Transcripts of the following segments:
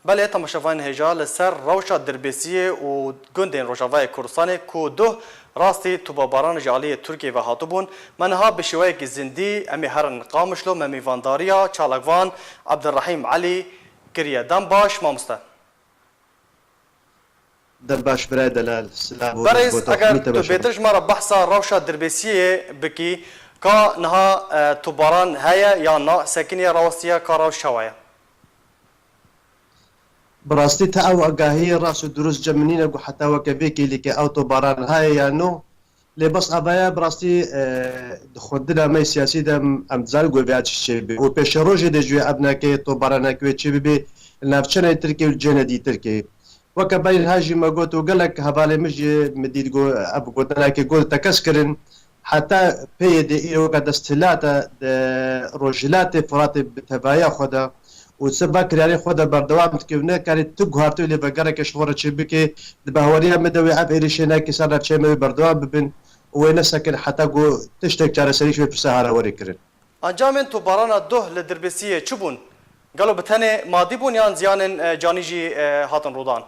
بله تماشاوان هجا لسر روشا دربیسیه و گندین روشاوای کردستان کو دو راستی توباباران جالی ترکیه و هاتوبون منها بشویه که زندی امی هرن قامشلو ممیوانداریا چالکوان عبدالرحیم علی کریه دم باش مامسته دم باش برای دلال سلام برایز اگر تو بیترش مرا بحثا روشا دربیسیه بکی که نها توباران هیا یا نا سکنی راستیه که روش شوایه براستی تا او اگاهی راس دروس جمنین اگو حتی وکبیکی لیکه اوتو باران های یا نو لباس ابایا براستی خودنا ما سیاسی دم امزال گو بیاد چی بی و پیش روز دجوی ابنا که تو باران که چی بی نافچنه ترکی و جندی ترکی وكبين هاجي ما قلت وقال لك هبالي مجي مديد جو ابو قلت لك قلت تكسكرن حتى بيدي وقد استلاتا رجلات فرات بتبايا خدا وسباك يعني خدا بردوام تكونه كانت تقهرتو اللي بقرك شهور تشبكي دبهوريا مدوي عب إيريشينا كسرنا تشيمي بردوام ببن وين ساكن حتى جو تشتك جار سريش في السهرة وريكرن انجام تو بارانا ده لدربسيه چبون قالوا بتهني ماضي بون يان زيان جانيجي هاتن رودان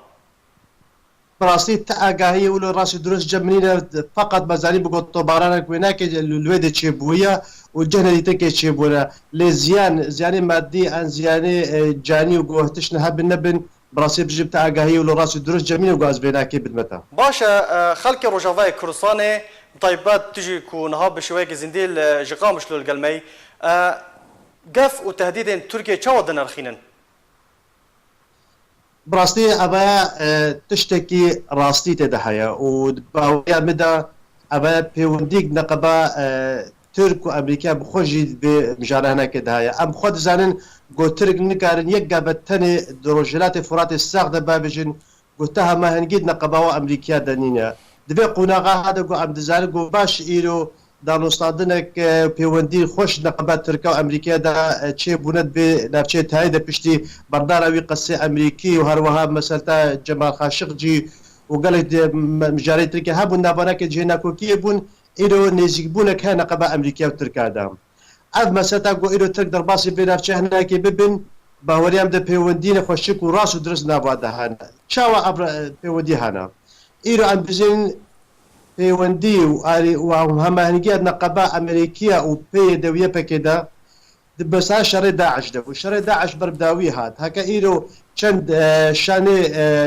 براسي تاقاهي ولو راسي دروس جمنين فقط مزاني بقول طبارانك ويناك الويد تشيبويا والجهنة اللي تكي تشيبونا لزيان زياني مادي ان زياني جاني وقوهتش نهب النبن براسي بجيب تاقاهي ولو راسي دروس جمنين وقاز بيناكي بالمتا باشا خلق روجافاي كرساني طيبات تجي كو نهاب بشويك زنديل جقامش لو القلمي قف وتهديد تركيا تشاودن الخينن براستي ابايا تشتكي راستي تدحيا وباويا مدى ابايا بيونديك نقبا ترك وامريكا بخوجي بمجال هناك دهايا ام خود زانن قو ترك نكارن يقا بتني دروجلات فرات الساق بابجن قلتها ما هنجيد نقبا وامريكا دنينا دبي قناغا هذا قو ام دزان قو باش ايرو دانوستاندنك بيوندي خوش نقبات تركا وامريكا دا تشي بوند بي نافشيت هاي دا بشتي برداراوي قصي امريكي وهروها مسالتا جمال خاشقجي وقال مجاري تركيا هابون ناباناك جينا كوكي بون ايرو نيزيك بونك ها نقبا امريكا وتركا دام اف مسالتا قو ايرو ترك درباسي بي نافشي هناكي ببن باوريام دا بيوندين خوشك وراسو درس نابادا هانا شاوا ابرا بيوندي هانا ايرو ام بزين بيوندي وهم هنجيد نقباء أمريكية وبي دوية بكذا بس شر داعش ده وشر داعش برداوي هاد هكا إيرو شند شاني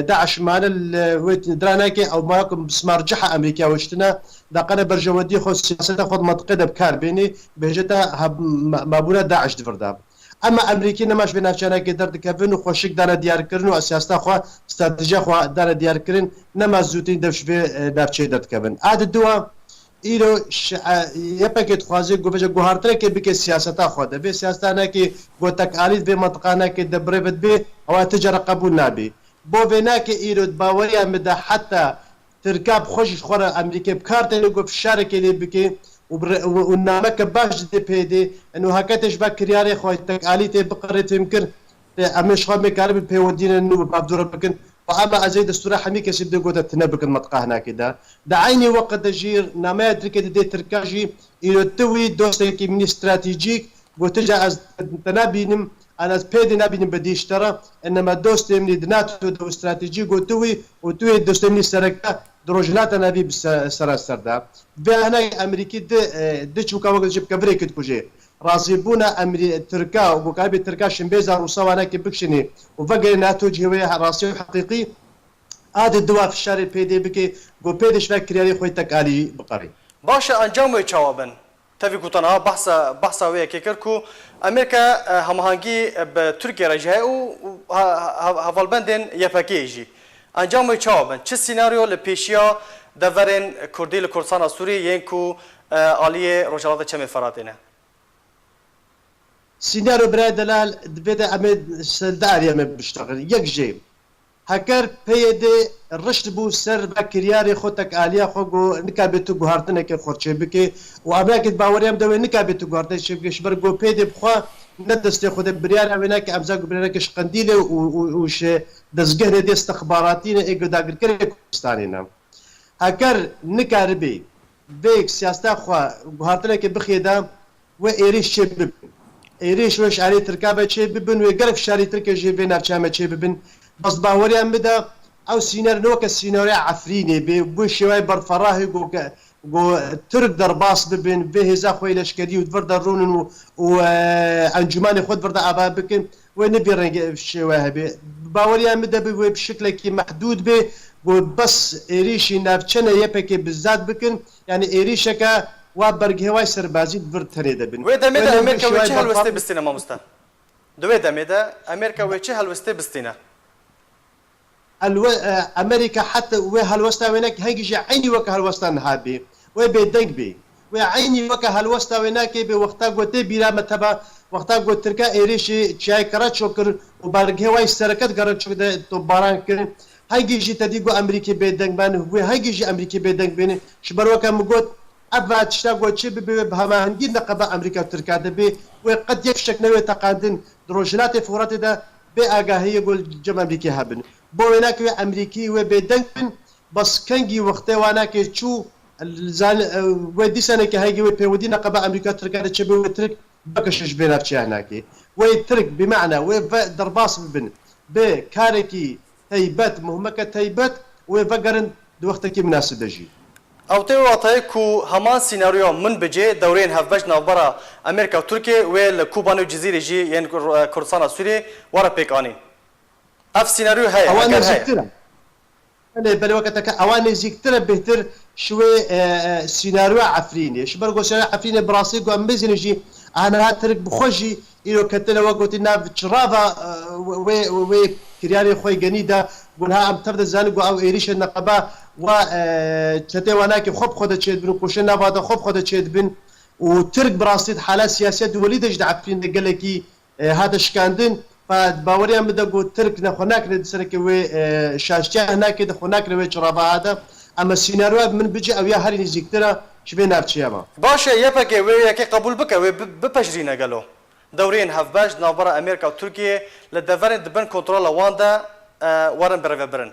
داعش معنا الويت دراناكي أو ماكم بسمار جحا أمريكا وشتنا دقنا برجودي خو سياسة خود متقدة بكار بيني بهجتا مابونا داعش دفردام اما امریکی نماش به نافچانه که درد کردن و خوشک داره دیار کردن و سیاست خو استراتژی خو داره دیار کردن نماز زوتین دفش به نافچه درد کردن عاد دوا ایرو یپکت خوازی گوبج گوهرتره که بک سیاست خو ده به سیاست نه که گو تکالیت به منطقه نه که دبربت به او تجاره قبول نبی بو وینا که ایرو باوری مده حتی ترکاب خوش خوره امریکا بکارت له گو شرکه لی بک ونامك باش دي بيدي انه هكاتش باكرياري خوي تكاليتي بقريت يمكن امش خو مكارب بيودينا انه بابدور بكن واما ازيد الصوره حميك سيبدي قوت تنبك المطقه هنا كده دعيني وقت دجير نما ادرك دي تركاجي يلتوي دوستي من استراتيجيك وتجا تنابينم انا بيدي نابين بديش ترى انما دوستي من دناتو دو استراتيجي قوتوي وتوي دوستي من السركه دروجلات نبي بسراسر دا بهنا امريكي دچ وكاو جيب كبريك تكوجي راسيبونا امري تركا وكابي تركا شمبيزا وصوانا كبكشني وفقر ناتو جوي راسي حقيقي هذا الدواء في الشارع بيدي بكي جو بيدش فكر يا خوي تكالي بقري باشا انجام جوابن تفي كوتنا بحثا ويا كيكركو امريكا همهانجي بتركيا رجعوا هفالبندن يفكيجي انجام جوابن چه سيناريو لبيشيا دورن كردي لكردستان سوري ينكو عاليه روجالات چم فراتينه سيناريو برای دلال دبدا امد سلداريا ما بيشتغل يكجي هكر بيدي رشد بو سر بكرياري خوتك اليا خوغو نكابتو غهارتنه كي خورچه بكي واماكن باوريام دوي نكابتو غهارتنه شبكي شبرغو بيدي بخوا ندست خود بريار ويناك امزاق بريناك شقنديله وش دزغه دي استخباراتينا ايغو داغر كريستانينا هكر نكاربي بيك سياستا خوا غهارتنه كي بخيدا و ايريش شبب ایریش و شاری ترکابه چه ببن و گرف شاری ترک جیب نفچامه چه ببن بس باوری هم بده او سینار نوک سیناری عفرینه به شوی برفراه گو ترک در باس ببن به هزا خوی لشکری و ورد رونن و انجمان خود ورد آبا بکن و نبی رنگ شوی هبه باوری هم بده به بشکل که محدود به و بس ایریشی نفچنه یپکی بزاد بکن یعنی ایریشه که و برگهوای سربازی ورد تنیده بن و دمه ده امریکا و چه هلوسته بستینه مامستا دوی دمه ده امریکا و چه هلوسته بستینه امریکا حتى وهالوستا وينك هيجي عيني وك هالوستا نهابي وبيدنك بي وعيني وك هالوستا وينك بوقتا قوتي بلا متبا وقتا قوت تركا ايريشي شاي كرات شكر وبرغهواي سركت قرات شكر تباران كن هيجي تديقو امريكي بيدنك بان هو هيجي امريكي بيدنك بين شبر وك مقوت ابا تشتاقو تشي بهما هنجي نقبا امريكا وتركا دبي وقد يفشك نوي تقادن دروجلات فورات ده بآگاهی يقول جمع امريكي هابن بويناك امريكي وبيدنكن بس كنجي وقت واناك تشو الزال ودي سنه كهيجي وبيودي نقبا امريكا تركا تشبي وترك بكشش بينا بشي هناك ويترك بمعنى ودرباس بن بكاركي هيبات مهمك هيبات وفقرن وقتك مناسب دجي او ته واتای کو همان سيناريو من بجي دورين هفبش نوبرا امريكا وتركيا والكوبان والجزيره جي يعني كردستان سوريا ورا بيكاني اف سيناريو هاي اواني زيكترا انا بل وقتك اواني زيكترا بهتر شوي سيناريو عفريني شبر قو سيناريو عفريني براسي قو امبزن جي انا هاترك بخوجي إلو كتلا وقت إنها شرافة و كرياني خوي جنيدة قولها أم تبدأ زانقو أو إيريش النقبة و تتي وناكي خب خودة تشيد بن وكوشنا بعد خب خودة تشيد بن وترك براسيد حالات سياسية دولية جد عفرين قالكي هذا شكاندن فباوريا مدقو ترك نخوناك ندسرك و شاشتيا هناك دخوناك نوي شرافة هذا أما السيناريو من بيجي أو يا هاري نزيكترا شبه نافشي أما باشا يبكي وياكي قبول بك وببشرينا قالوا دورين هفباش نوبرا امريكا وتركيا لدفرن دبن كنترول واندا ورن برن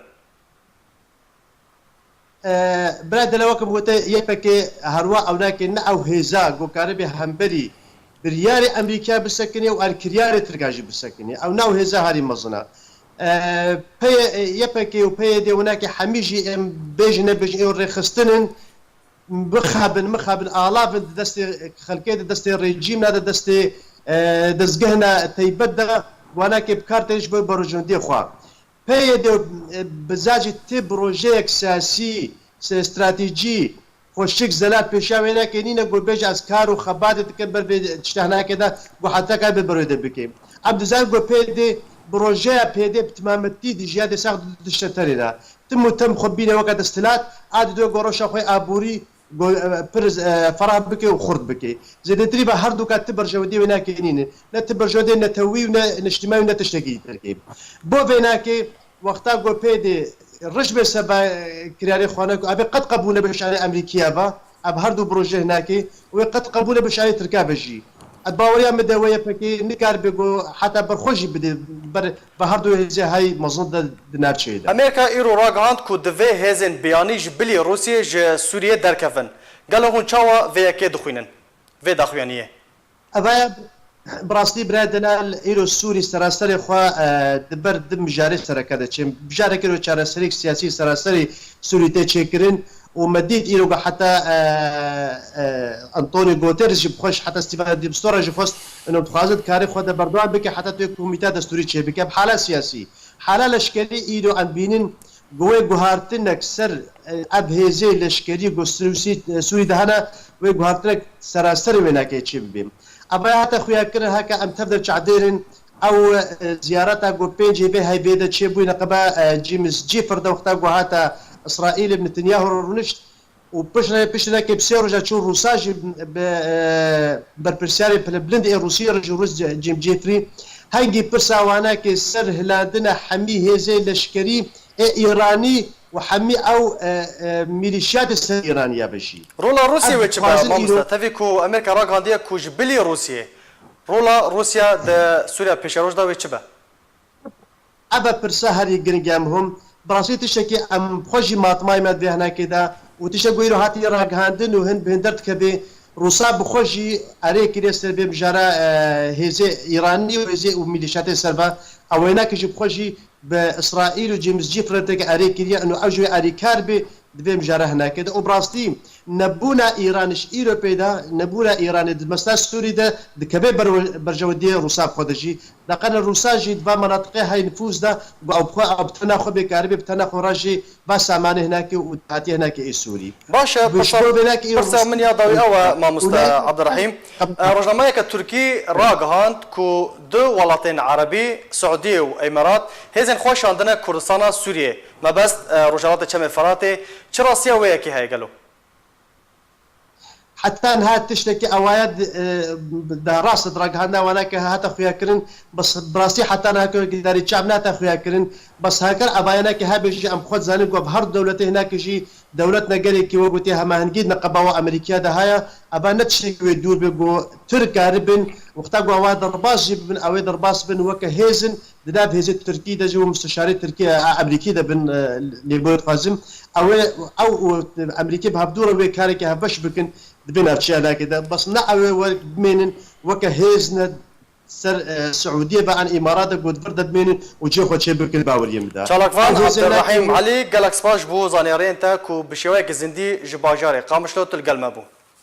براد لوكم قلت يبكي هروا او لكن او هيزا جو كاربي همبري برياري امريكا بالسكنيه والكرياري تركاجي بالسكنيه او ناو هيزا هاري مزنا يبكي وبي دي هناك حميجي بيجنا بيجي رخصتن مخابن الاف دستي خلكيه دستي الريجيم هذا دستي دزگهنا تيبدا ولكن بكارتش بروجندي خوا بيدو بزاج تي بروجيك سياسي استراتيجي خوشك زلات بيشاوينا كنينا قول بيج اسكار وخبات تكبر تشتهنا كده وحتى كان برود بكيم عبد الزاق قول بيدي بروجيا بيدي بتمامتي دي جياد ساق تشترينا تم خبينا وقت استلات عاد دو قروش اخوي ابوري برز فرح بكي وخرد بكي زي تريبا هردو كات تبر جودي وناكينين لا تبر جودي نتوي ونجتماعي ونتشتكي تركيب بو فيناكي وقتا قو بيدي الرجبه سبا كرياري خوانك ابي قد قبول بشاري امريكيه با اب هردو بروجي هناكي وقد قبول بشاري تركابجي الباوريا مدويه بكي نكار بيقو حتى برخوجي بدي بهردو زي هاي مظن دنارشي امريكا ايرو راغاند كو دفي هيزن بياني جبلي روسيا ج سوريا دركفن قالوا هون تشاوا في اكيد دخوينن في داخويانيه ابا براسلي برادنا الايرو السوري سراسري خوا دبر دم جاري سركده تشم بجاري كيلو سراسري سياسي سراسري سوري تشكرن ومديت إيرو حتى أنطونيو غوتيريش بخش حتى ستيفان دي بستورا جفوست إنه بخازد كاري خود بردوان بك حتى تو كوميتا دستوري تشي بك بحالة سياسي حالة لشكري إيرو أم بينين قوي جوهارتنك سر أبهزي لشكري جو سوري دهنا قوي جوهارتنك سراسري وينك تشي بيم أبا حتى خويا كره هكا أم تفضل تعديرن أو زيارتها جو بيجي به هاي بيدا تشي بوين قبا جيمس جيفر دا وقتا جو هاتا إسرائيل بنتنياهو رونشت وبشنا كبسيرو جا تشون روساجي بربرسياري بلند روسيا رجو روس جيم جيفري هنجي برسا وانا كسر هلاندنا حمي هيزي لشكري ايراني وحمي او ميليشيات ايرانيه بشي رولا روسيا وتشبا مامستا تفيكو امريكا راغانديا كو جبلي روسيا رولا روسيا د سوريا بيشاروج دا وتشبا ابا برسا هري جرينجامهم براسي تشكي ام خوجي ماطماي مد هنا كده وتشكو يرو هاتي راغاندن وهن بهندرت كبي روسا بخوجي اريك ريس بمجرى هزي ايراني وهزي وميليشيات سربا او هناك جي بخوجي باسرائيل وجيمس جيفرتك اريك انه اوجي اريكار بمجرى هناك وبراستي نبونا ايرانش ايروبيدا نبونا ايران دمستا سوري ده دكبه برجوديه روسا خودجي دقن الروسا جي دفا مناطق هاي نفوذ ده او بتناخذ بكاربي بتناخذ راجي بس امان هناك وتاتي هناك اي سوري باشا بس من يا ضوي او ما مست عبد الرحيم رجمايك التركي راغهاند كو دو ولاتين عربي سعوديه وامارات هزن خوش عندنا كردستان سوريا ما بس رجالات تشم فراتي تراسيا وياكي هاي قالوا حتى انها تشتكي اوايد ده راس درج هنا وناك هات اخويا كرن بس براسي حتى انا داري شعبنا اخويا كرن بس هكر اباينك هابش ام خد زانق بهر دولته هناك جي دولتنا قالي كي وقتها ما هنجيد نقبوا امريكا ده هيا ابا نتشكي يدور بقو تركا ربن وقتاقوا اواد رباس جيب اواد رباس بن وك هيزن داب هيز التركي ده جو مستشاري تركيا امريكي ده بن ليبورت قاسم او امريكي بهبدور وكارك هبش بكن دبنا اشياء كده بس نعوي من وك هيزنا سر سعوديه بقى امارات قد فرد من وجي خو شي بكل باور يمدا شالكفان عبد الرحيم علي جالكس باش بو زانيرين تاكو بشواك زندي جباجاري قامشلو تلقى المابو